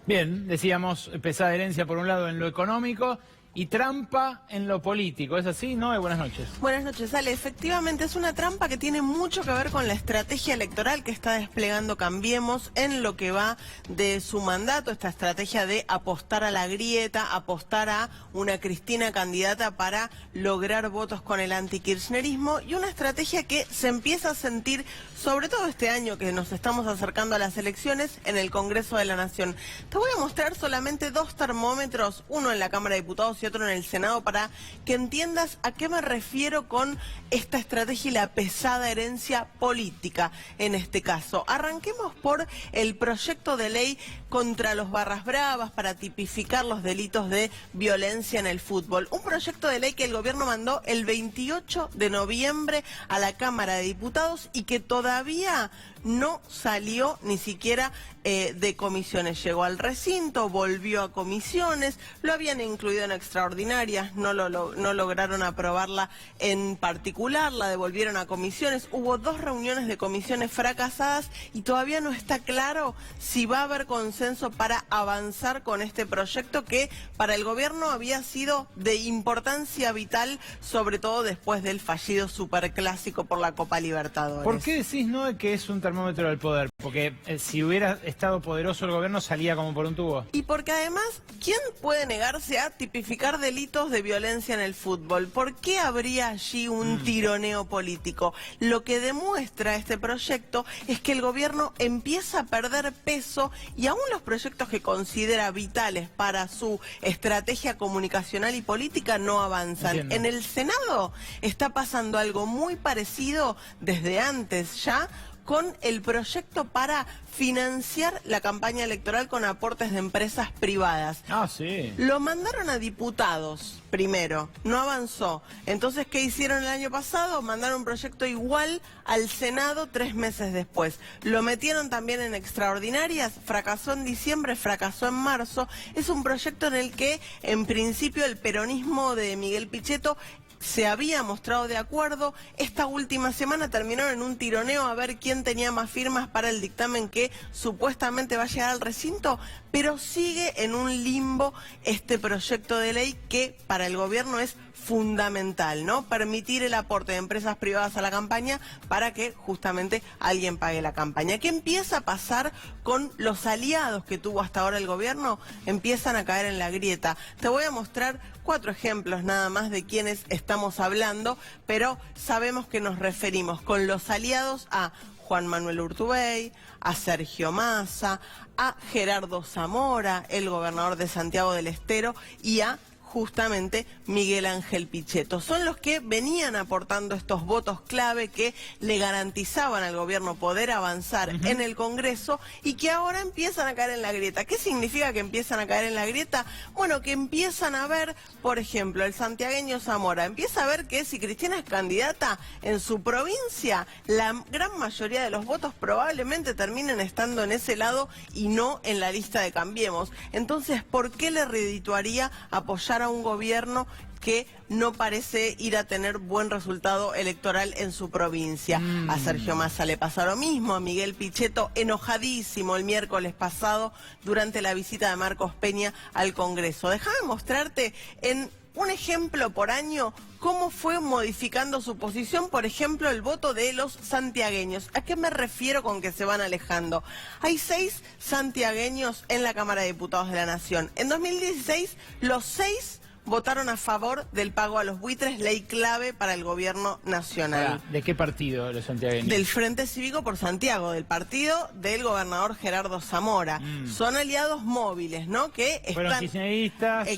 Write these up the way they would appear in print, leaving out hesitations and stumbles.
Bien, decíamos pesada herencia por un lado en lo económico y trampa en lo político. ¿Es así, no? Buenas noches. Buenas noches, Ale. Efectivamente es una trampa que tiene mucho que ver con la estrategia electoral que está desplegando Cambiemos en lo que va de su mandato, esta estrategia de apostar a la grieta, apostar a una Cristina candidata para lograr votos con el antikirchnerismo, y una estrategia que se empieza a sentir, sobre todo este año que nos estamos acercando a las elecciones, en el Congreso de la Nación. Te voy a mostrar solamente dos termómetros, uno en la Cámara de Diputados y otro en el Senado, para que entiendas a qué me refiero con esta estrategia y la pesada herencia política en este caso. Arranquemos por el proyecto de ley contra los barras bravas para tipificar los delitos de violencia en el fútbol. Un proyecto de ley que el gobierno mandó el 28 de noviembre a la Cámara de Diputados y que todavía no salió ni siquiera de comisiones. Llegó al recinto, volvió a comisiones, lo habían incluido en extraordinarias, no lograron aprobarla en particular, la devolvieron a comisiones. Hubo 2 reuniones de comisiones fracasadas y todavía no está claro si va a haber consenso para avanzar con este proyecto que para el gobierno había sido de importancia vital, sobre todo después del fallido superclásico por la Copa Libertadores. ¿Por qué decís, no, que es un termómetro del poder? Porque si hubiera estado poderoso el gobierno salía como por un tubo. Y porque además, ¿quién puede negarse a tipificar delitos de violencia en el fútbol? ¿Por qué habría allí un tironeo político? Lo que demuestra este proyecto es que el gobierno empieza a perder peso y aún los proyectos que considera vitales para su estrategia comunicacional y política no avanzan. Entiendo. En el Senado está pasando algo muy parecido desde antes ya, con el proyecto para financiar la campaña electoral con aportes de empresas privadas. Ah, sí. Lo mandaron a diputados primero, no avanzó. Entonces, ¿qué hicieron el año pasado? Mandaron un proyecto igual al Senado 3 meses después. Lo metieron también en extraordinarias, fracasó en diciembre, fracasó en marzo. Es un proyecto en el que, en principio, el peronismo de Miguel Pichetto se había mostrado de acuerdo. Esta última semana terminaron en un tironeo a ver quién tenía más firmas para el dictamen que supuestamente va a llegar al recinto, pero sigue en un limbo este proyecto de ley que para el gobierno es fundamental, ¿no? Permitir el aporte de empresas privadas a la campaña para que justamente alguien pague la campaña. ¿Qué empieza a pasar con los aliados que tuvo hasta ahora el gobierno? Empiezan a caer en la grieta. Te voy a mostrar 4 ejemplos nada más de quienes estamos hablando, pero sabemos que nos referimos con los aliados a Juan Manuel Urtubey, a Sergio Massa, a Gerardo Zamora, el gobernador de Santiago del Estero, y a justamente Miguel Ángel Pichetto. Son los que venían aportando estos votos clave que le garantizaban al gobierno poder avanzar en el Congreso y que ahora empiezan a caer en la grieta. ¿Qué significa que empiezan a caer en la grieta? Bueno, que empiezan a ver, por ejemplo, el santiagueño Zamora, empieza a ver que si Cristina es candidata en su provincia, la gran mayoría de los votos probablemente terminen estando en ese lado y no en la lista de Cambiemos. Entonces, ¿por qué le redituaría apoyar a un gobierno que no parece ir a tener buen resultado electoral en su provincia? A Sergio Massa le pasa lo mismo, a Miguel Pichetto enojadísimo el miércoles pasado durante la visita de Marcos Peña al Congreso. Déjame mostrarte en un ejemplo por año cómo fue modificando su posición, por ejemplo, el voto de los santiagueños. ¿A qué me refiero con que se van alejando? Hay 6 santiagueños en la Cámara de Diputados de la Nación. En 2016, los 6 votaron a favor del pago a los buitres, ley clave para el gobierno nacional. ¿De qué partido los santiagueños? Del Frente Cívico por Santiago, del partido del gobernador Gerardo Zamora. Son aliados móviles, ¿no? Que fueron están... kirchneristas,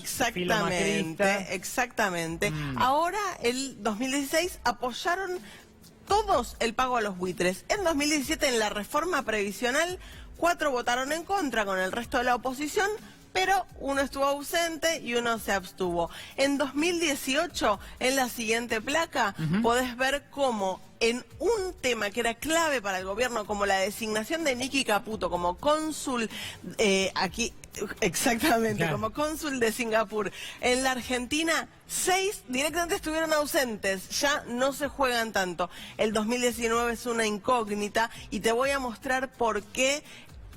Exactamente. Ahora, el 2016, apoyaron todos el pago a los buitres. En 2017, en la reforma previsional, 4 votaron en contra con el resto de la oposición, pero uno estuvo ausente y uno se abstuvo. En 2018, en la siguiente placa, podés ver cómo en un tema que era clave para el gobierno, como la designación de Nicky Caputo como cónsul aquí... Exactamente, claro, como cónsul de Singapur en la Argentina, 6 directamente estuvieron ausentes, ya no se juegan tanto. El 2019 es una incógnita y te voy a mostrar por qué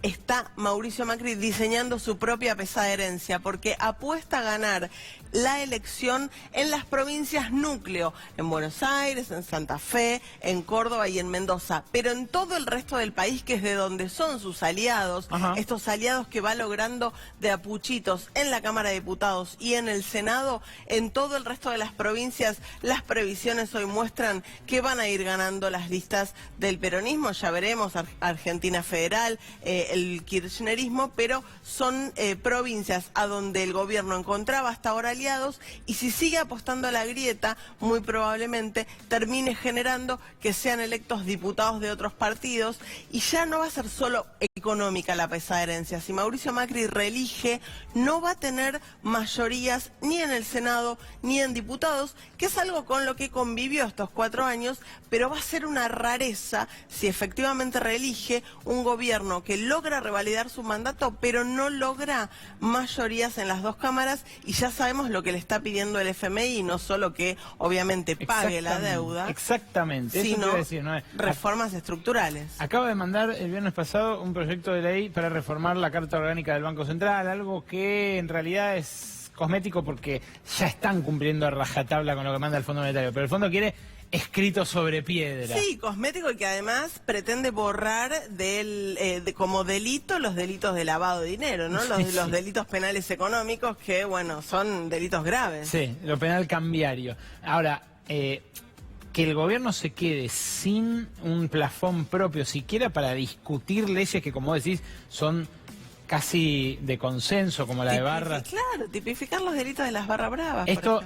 está Mauricio Macri diseñando su propia pesada herencia, porque apuesta a ganar la elección en las provincias núcleo, en Buenos Aires, en Santa Fe, en Córdoba y en Mendoza, pero en todo el resto del país, que es de donde son sus aliados, estos aliados que va logrando de a puchitos en la Cámara de Diputados y en el Senado, en todo el resto de las provincias, las previsiones hoy muestran que van a ir ganando las listas del peronismo. Ya veremos, Argentina Federal, el kirchnerismo, pero son provincias a donde el gobierno encontraba hasta ahora aliados, y si sigue apostando a la grieta, muy probablemente termine generando que sean electos diputados de otros partidos, y ya no va a ser solo económica la pesada herencia. Si Mauricio Macri reelige, no va a tener mayorías ni en el Senado ni en diputados, que es algo con lo que convivió estos 4 años, pero va a ser una rareza si efectivamente reelige un gobierno que logra revalidar su mandato, pero no logra mayorías en las 2 cámaras, y ya sabemos lo que le está pidiendo el FMI, no solo que obviamente pague la deuda, exactamente, sino eso decir, ¿no? reformas estructurales. Acaba de mandar el viernes pasado un proyecto de ley para reformar la Carta Orgánica del Banco Central, algo que en realidad es cosmético porque ya están cumpliendo a rajatabla con lo que manda el Fondo Monetario, pero el Fondo quiere escrito sobre piedra. Sí, cosmético, y que además pretende borrar como delito los delitos de lavado de dinero, ¿no? Los delitos penales económicos, que, bueno, son delitos graves. Sí, lo penal cambiario. Ahora, que el gobierno se quede sin un plafón propio, siquiera para discutir leyes que, como decís, son casi de consenso, como la de barras. Claro, tipificar los delitos de las barras bravas. Esto,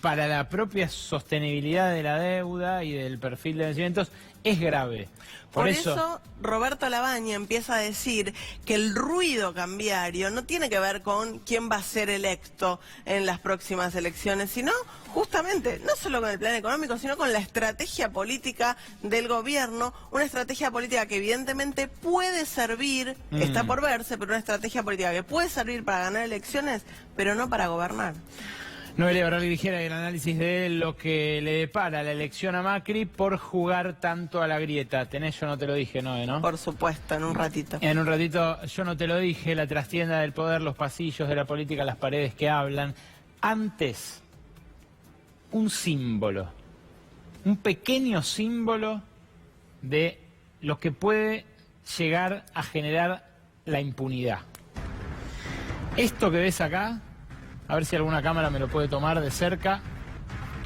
para la propia sostenibilidad de la deuda y del perfil de vencimientos, es grave. Por eso Roberto Labaña empieza a decir que el ruido cambiario no tiene que ver con quién va a ser electo en las próximas elecciones, sino justamente, no solo con el plan económico, sino con la estrategia política del gobierno, una estrategia política que evidentemente puede servir, está por verse, pero una estrategia política que puede servir para ganar elecciones, pero no para gobernar. Noelia Barral Vigera, el análisis de lo que le depara la elección a Macri por jugar tanto a la grieta. Tenés Yo no te lo dije, Noe, ¿no? Por supuesto, en un ratito. En un ratito, Yo no te lo dije, la trastienda del poder, los pasillos de la política, las paredes que hablan. Antes, un símbolo, un pequeño símbolo de lo que puede llegar a generar la impunidad. Esto que ves acá, a ver si alguna cámara me lo puede tomar de cerca,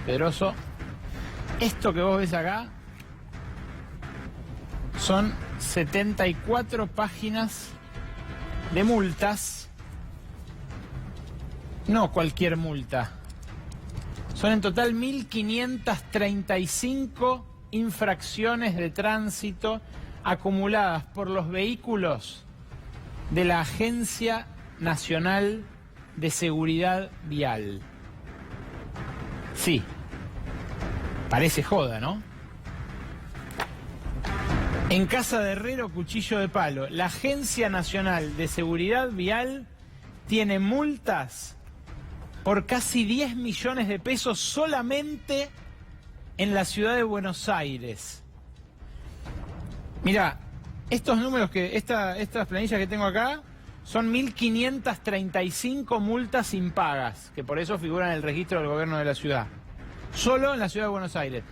Pedroso. Esto que vos ves acá son 74 páginas de multas. No cualquier multa. Son en total 1.535 infracciones de tránsito acumuladas por los vehículos de la Agencia Nacional de Seguridad Vial. Sí, parece joda, ¿no? En casa de herrero, cuchillo de palo. La Agencia Nacional de Seguridad Vial tiene multas por casi 10 millones de pesos solamente en la ciudad de Buenos Aires. Mirá, estos números estas planillas que tengo acá son 1.535 multas impagas, que por eso figuran en el registro del gobierno de la ciudad. Solo en la ciudad de Buenos Aires.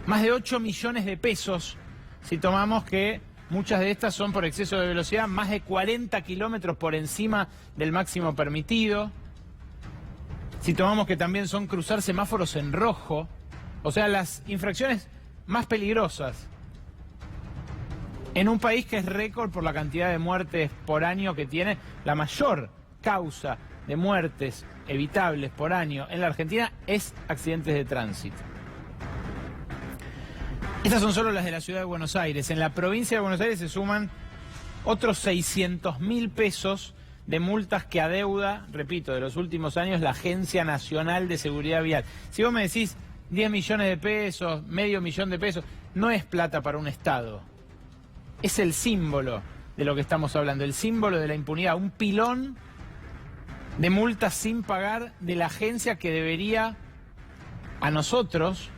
Más de 8 millones de pesos, si tomamos que muchas de estas son por exceso de velocidad, más de 40 kilómetros por encima del máximo permitido. Si tomamos que también son cruzar semáforos en rojo, o sea, las infracciones más peligrosas. En un país que es récord por la cantidad de muertes por año que tiene, la mayor causa de muertes evitables por año en la Argentina es accidentes de tránsito. Estas son solo las de la ciudad de Buenos Aires. En la provincia de Buenos Aires se suman otros 600.000 pesos de multas que adeuda, repito, de los últimos años la Agencia Nacional de Seguridad Vial. Si vos me decís 10 millones de pesos, medio millón de pesos, no es plata para un Estado. Es el símbolo de lo que estamos hablando, el símbolo de la impunidad, un pilón de multas sin pagar de la agencia que debería a nosotros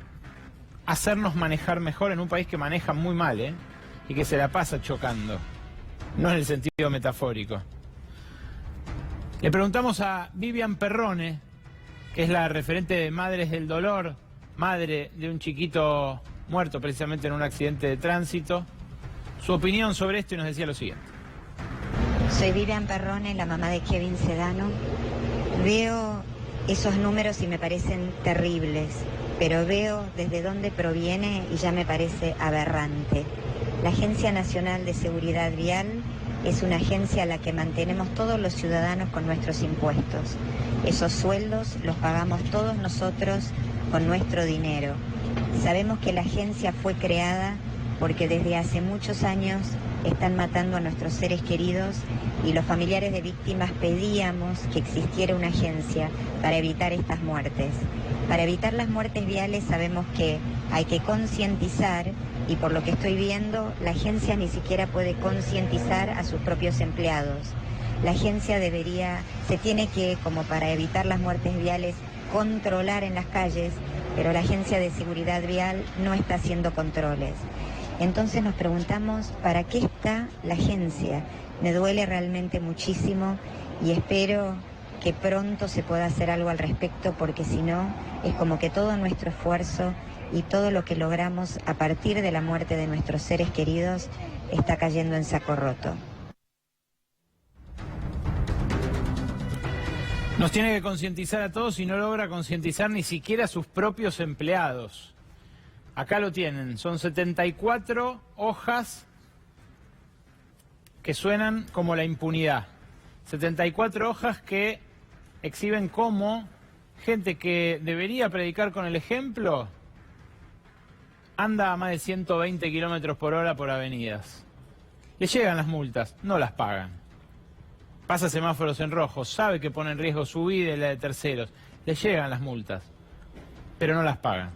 hacernos manejar mejor en un país que maneja muy mal, y que se la pasa chocando. no en el sentido metafórico. Le preguntamos a Vivian Perrone, que es la referente de Madres del Dolor, madre de un chiquito muerto precisamente en un accidente de tránsito, su opinión sobre esto y nos decía lo siguiente. Soy Vivian Perrone, la mamá de Kevin Sedano. Veo esos números y me parecen terribles, pero veo desde dónde proviene y ya me parece aberrante. La Agencia Nacional de Seguridad Vial es una agencia a la que mantenemos todos los ciudadanos con nuestros impuestos. Esos sueldos los pagamos todos nosotros con nuestro dinero. Sabemos que la agencia fue creada porque desde hace muchos años están matando a nuestros seres queridos y los familiares de víctimas pedíamos que existiera una agencia para evitar estas muertes. Para evitar las muertes viales sabemos que hay que concientizar y por lo que estoy viendo, la agencia ni siquiera puede concientizar a sus propios empleados. La agencia se tiene que, como para evitar las muertes viales, controlar en las calles, pero la Agencia de Seguridad Vial no está haciendo controles. Entonces nos preguntamos, ¿para qué está la agencia? Me duele realmente muchísimo y espero que pronto se pueda hacer algo al respecto, porque si no, es como que todo nuestro esfuerzo y todo lo que logramos a partir de la muerte de nuestros seres queridos está cayendo en saco roto. Nos tiene que concientizar a todos y no logra concientizar ni siquiera a sus propios empleados. Acá lo tienen, son 74 hojas que suenan como la impunidad. 74 hojas que exhiben cómo gente que debería predicar con el ejemplo anda a más de 120 kilómetros por hora por avenidas. Le llegan las multas, no las pagan. Pasa semáforos en rojo, sabe que pone en riesgo su vida y la de terceros. Le llegan las multas, pero no las pagan.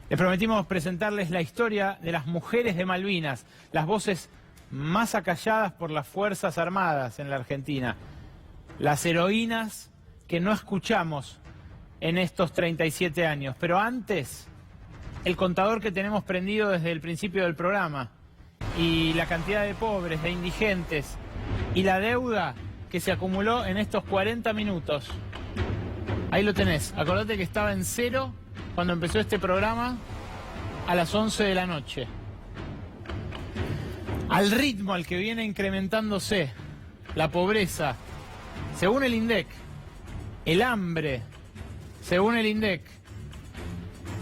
Les prometimos presentarles la historia de las mujeres de Malvinas, las voces más acalladas por las Fuerzas Armadas en la Argentina, las heroínas que no escuchamos en estos 37 años. Pero antes, el contador que tenemos prendido desde el principio del programa y la cantidad de pobres, de indigentes y la deuda que se acumuló en estos 40 minutos. Ahí lo tenés. Acordate que estaba en 0 cuando empezó este programa a las 11 de la noche. Al ritmo al que viene incrementándose la pobreza, según el INDEC, el hambre, según el INDEC,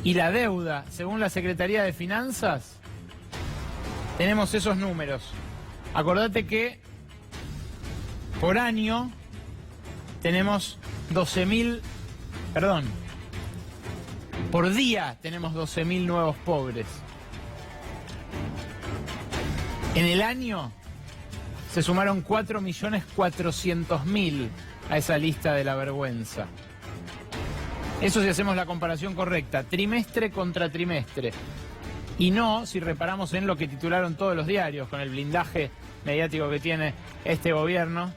y la deuda, según la Secretaría de Finanzas, tenemos esos números. Acordate que por año tenemos 12.000, por día tenemos 12.000 nuevos pobres. En el año se sumaron 4.400.000 a esa lista de la vergüenza. Eso si hacemos la comparación correcta, trimestre contra trimestre. Y no si reparamos en lo que titularon todos los diarios, con el blindaje mediático que tiene este gobierno,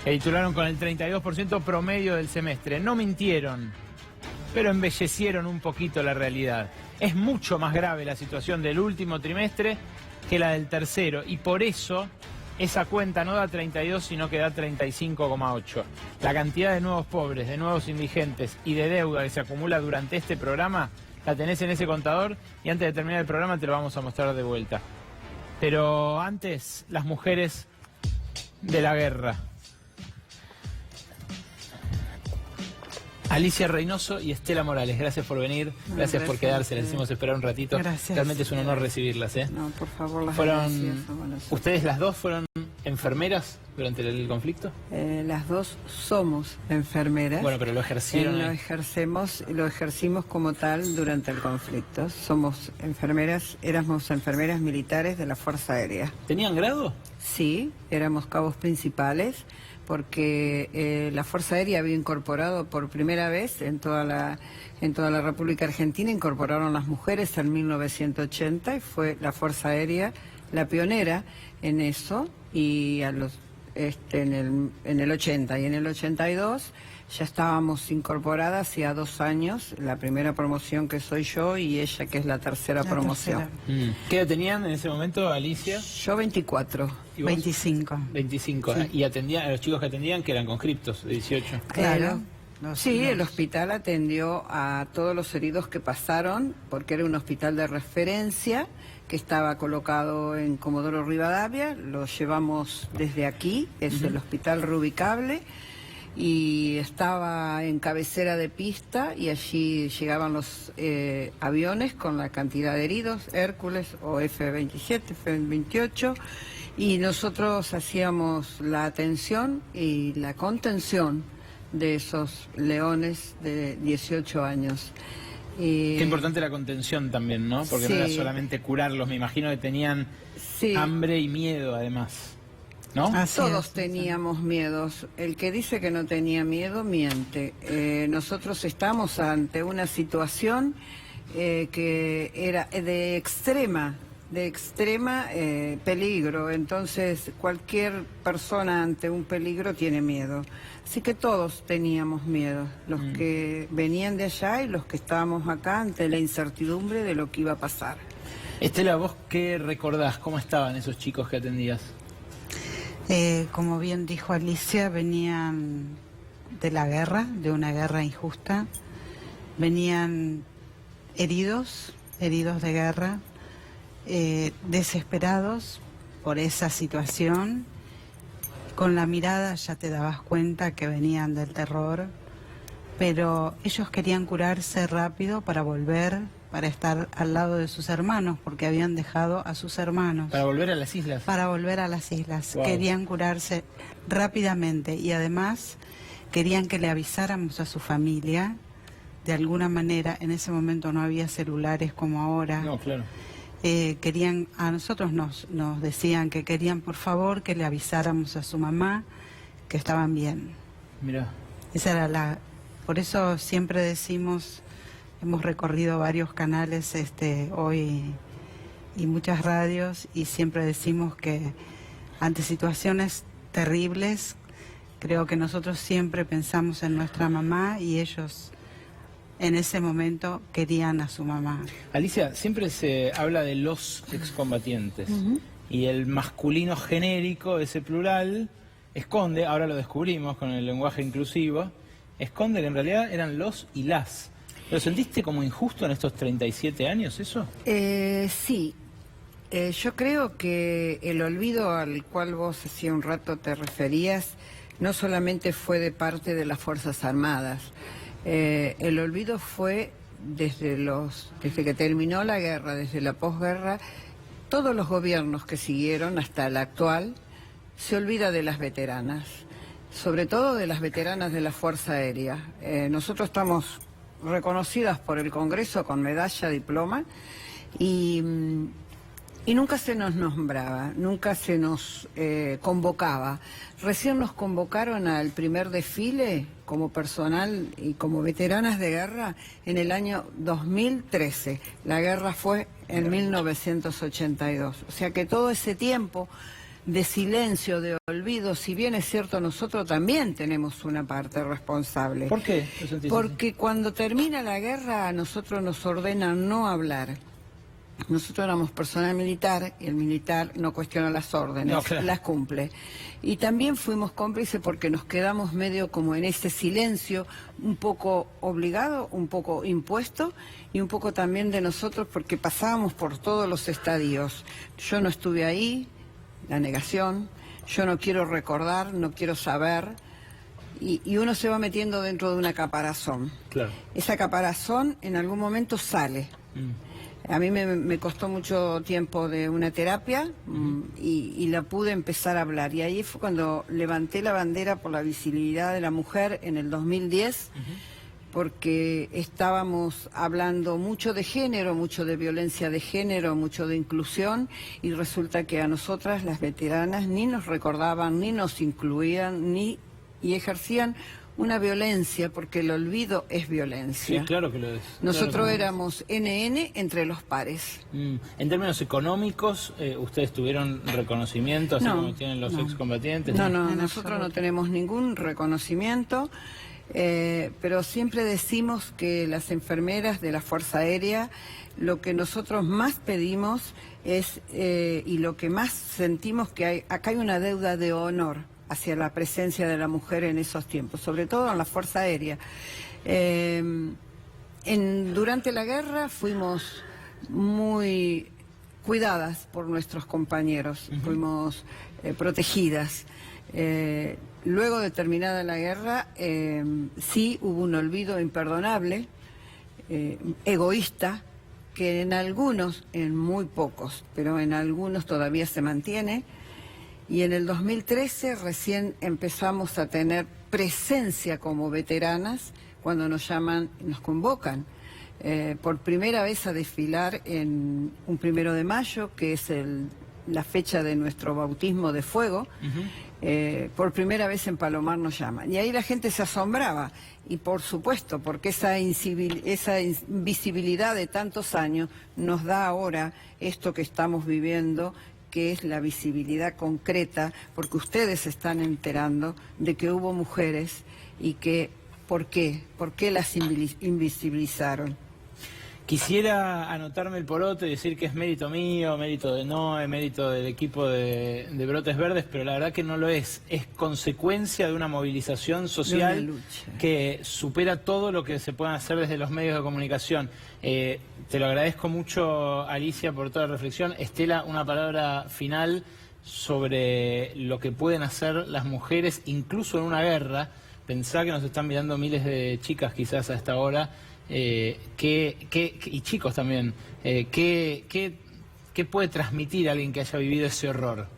que titularon con el 32% promedio del semestre. No mintieron, pero embellecieron un poquito la realidad. Es mucho más grave la situación del último trimestre que la del tercero, y por eso esa cuenta no da 32, sino que da 35,8. La cantidad de nuevos pobres, de nuevos indigentes y de deuda que se acumula durante este programa, la tenés en ese contador, y antes de terminar el programa te lo vamos a mostrar de vuelta. Pero antes, las mujeres de la guerra. Alicia Reynoso y Estela Morales, gracias por venir, gracias por quedarse, les hicimos esperar un ratito. Gracias. Realmente es un honor recibirlas, ¿eh? No, por favor, las ¿Ustedes las dos fueron enfermeras durante el conflicto? Las dos somos enfermeras. Bueno, pero lo ejercieron. Lo ejercimos como tal durante el conflicto. Somos enfermeras, éramos enfermeras militares de la Fuerza Aérea. ¿Tenían grado? Sí, éramos cabos principales, porque la Fuerza Aérea había incorporado por primera vez en toda la República Argentina, incorporaron las mujeres en 1980 y fue la Fuerza Aérea la pionera en eso, y en el 80 y en el 82 ya estábamos incorporadas hacía 2 años, la primera promoción que soy yo y ella que es la tercera promoción. ¿Qué edad tenían en ese momento, Alicia? Yo 24. ¿Y vos? 25. 25. Sí. Y atendían a los chicos que atendían, que eran conscriptos, de 18. Claro. Sí, el hospital atendió a todos los heridos que pasaron, porque era un hospital de referencia que estaba colocado en Comodoro Rivadavia. Lo llevamos desde aquí, es el hospital reubicable, y estaba en cabecera de pista, y allí llegaban los aviones con la cantidad de heridos, Hércules o F-27, F-28, y nosotros hacíamos la atención y la contención de esos leones de 18 años. Qué importante la contención también, ¿no? Porque no era solamente curarlos, me imagino que tenían hambre y miedo además, ¿no? Todos teníamos miedos. El que dice que no tenía miedo, miente. Nosotros estamos ante una situación que era de extrema peligro, entonces cualquier persona ante un peligro tiene miedo. Así que todos teníamos miedo, los que venían de allá y los que estábamos acá ante la incertidumbre de lo que iba a pasar. Estela, ¿vos qué recordás? ¿Cómo estaban esos chicos que atendías? Como bien dijo Alicia, venían de la guerra, de una guerra injusta, venían heridos de guerra, desesperados por esa situación. Con la mirada ya te dabas cuenta que venían del terror, pero ellos querían curarse rápido para volver, para estar al lado de sus hermanos, porque habían dejado a sus hermanos. Para volver a las islas. Para volver a las islas. Wow. Querían curarse rápidamente y además querían que le avisáramos a su familia. De alguna manera, en ese momento no había celulares como ahora. No, claro. A nosotros nos decían que querían por favor que le avisáramos a su mamá que estaban bien. Mirá. Esa era por eso siempre decimos, hemos recorrido varios canales hoy y muchas radios, y siempre decimos que ante situaciones terribles, creo que nosotros siempre pensamos en nuestra mamá, y ellos en ese momento querían a su mamá. Alicia, siempre se habla de los excombatientes, y el masculino genérico, ese plural, esconde, ahora lo descubrimos con el lenguaje inclusivo, esconde que en realidad eran los y las. ¿Lo sentiste como injusto en estos 37 años eso? Sí. Yo creo que el olvido al cual vos hacía un rato te referías no solamente fue de parte de las Fuerzas Armadas. El olvido fue desde que terminó la guerra, desde la posguerra, todos los gobiernos que siguieron hasta el actual, se olvida de las veteranas, sobre todo de las veteranas de la Fuerza Aérea. Nosotros estamos reconocidas por el Congreso con medalla, diploma, y nunca se nos nombraba, nunca se nos convocaba. Recién nos convocaron al primer desfile como personal y como veteranas de guerra en el año 2013. La guerra fue en 1982. O sea que todo ese tiempo de silencio, de olvido, si bien es cierto, nosotros también tenemos una parte responsable. ¿Por qué? Porque cuando termina la guerra a nosotros nos ordenan no hablar. Nosotros éramos personal militar y el militar no cuestiona las órdenes, no, claro, las cumple. Y también fuimos cómplices porque nos quedamos medio como en ese silencio, un poco obligado, un poco impuesto y un poco también de nosotros porque pasábamos por todos los estadios. Yo no estuve ahí, la negación, yo no quiero recordar, no quiero saber, y uno se va metiendo dentro de una caparazón. Claro. Esa caparazón en algún momento sale. A mí me costó mucho tiempo de una terapia y la pude empezar a hablar. Y ahí fue cuando levanté la bandera por la visibilidad de la mujer en el 2010, porque estábamos hablando mucho de género, mucho de violencia de género, mucho de inclusión, y resulta que a nosotras, las veteranas, ni nos recordaban, ni nos incluían, y ejercían una violencia, porque el olvido es violencia. Sí, claro que lo es. Nosotros Claro que lo es. éramos NN entre los pares. En términos económicos, ¿ustedes tuvieron reconocimiento, así No, como tienen los no. excombatientes? No, En nosotros no absoluto. tenemos ningún reconocimiento, pero siempre decimos que las enfermeras de la Fuerza Aérea, lo que nosotros más pedimos es, y lo que más sentimos que acá hay una deuda de honor hacia la presencia de la mujer en esos tiempos, sobre todo en la Fuerza Aérea. Durante la guerra fuimos muy cuidadas por nuestros compañeros, fuimos protegidas. Luego de terminada la guerra, sí hubo un olvido imperdonable, egoísta, que en algunos, en muy pocos, pero en algunos todavía se mantiene. Y en el 2013 recién empezamos a tener presencia como veteranas cuando nos llaman, nos convocan. Por primera vez a desfilar en un 1 de mayo, que es la fecha de nuestro bautismo de fuego. Por primera vez en Palomar nos llaman. Y ahí la gente se asombraba. Y por supuesto, porque esa invisibilidad de tantos años nos da ahora esto que estamos viviendo, que es la visibilidad concreta, porque ustedes se están enterando de que hubo mujeres y que, ¿por qué? ¿Por qué las invisibilizaron? Quisiera anotarme el poroto y decir que es mérito mío, mérito de Noé, mérito del equipo de Brotes Verdes, pero la verdad que no lo es. Es consecuencia de una movilización social De una lucha. que supera todo lo que se puede hacer desde los medios de comunicación. Te lo agradezco mucho, Alicia, por toda la reflexión. Estela, una palabra final sobre lo que pueden hacer las mujeres, incluso en una guerra. Pensá que nos están mirando miles de chicas quizás a esta hora. Y chicos también, ¿qué puede transmitir a alguien que haya vivido ese horror?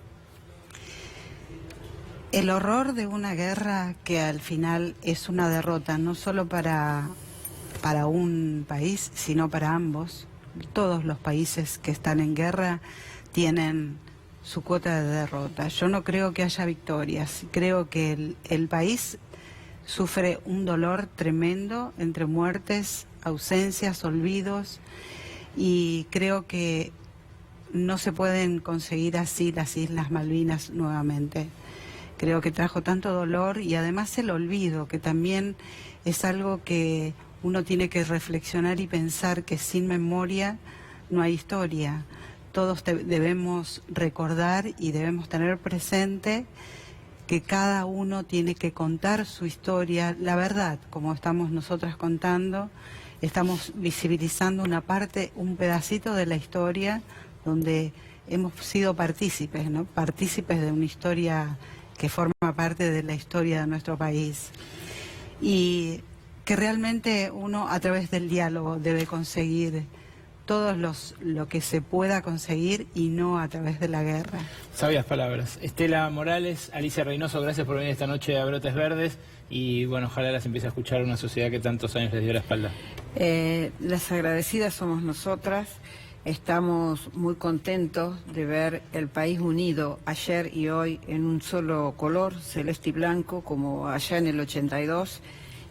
El horror de una guerra que al final es una derrota, no solo para un país, sino para ambos. Todos los países que están en guerra tienen su cuota de derrota. Yo no creo que haya victorias, creo que el país sufre un dolor tremendo entre muertes, ausencias, olvidos, y creo que no se pueden conseguir así las Islas Malvinas nuevamente. Creo que trajo tanto dolor y además el olvido, que también es algo que uno tiene que reflexionar y pensar que sin memoria no hay historia. Todos debemos recordar y debemos tener presente que cada uno tiene que contar su historia, la verdad, como estamos nosotras contando, estamos visibilizando una parte, un pedacito de la historia donde hemos sido partícipes, ¿no? Partícipes de una historia que forma parte de la historia de nuestro país. Y que realmente uno a través del diálogo debe conseguir lo que se pueda conseguir y no a través de la guerra. Sabias palabras. Estela Morales, Alicia Reynoso, gracias por venir esta noche a Brotes Verdes y bueno, ojalá las empiece a escuchar una sociedad que tantos años les dio la espalda. Las agradecidas somos nosotras. Estamos muy contentos de ver el país unido ayer y hoy en un solo color, celeste y blanco, como allá en el 82,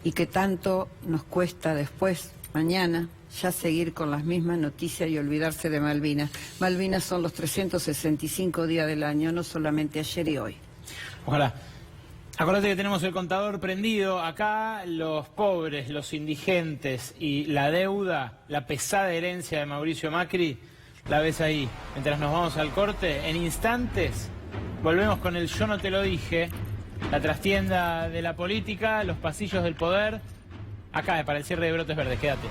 y que tanto nos cuesta después, mañana, ya seguir con las mismas noticias y olvidarse de Malvinas. Malvinas son los 365 días del año, no solamente ayer y hoy. Ojalá. Acordate que tenemos el contador prendido. Acá los pobres, los indigentes y la deuda, la pesada herencia de Mauricio Macri, la ves ahí. Mientras nos vamos al corte, en instantes volvemos con el Yo no te lo dije, la trastienda de la política, los pasillos del poder. Acá para el cierre de Brotes Verdes, quédate.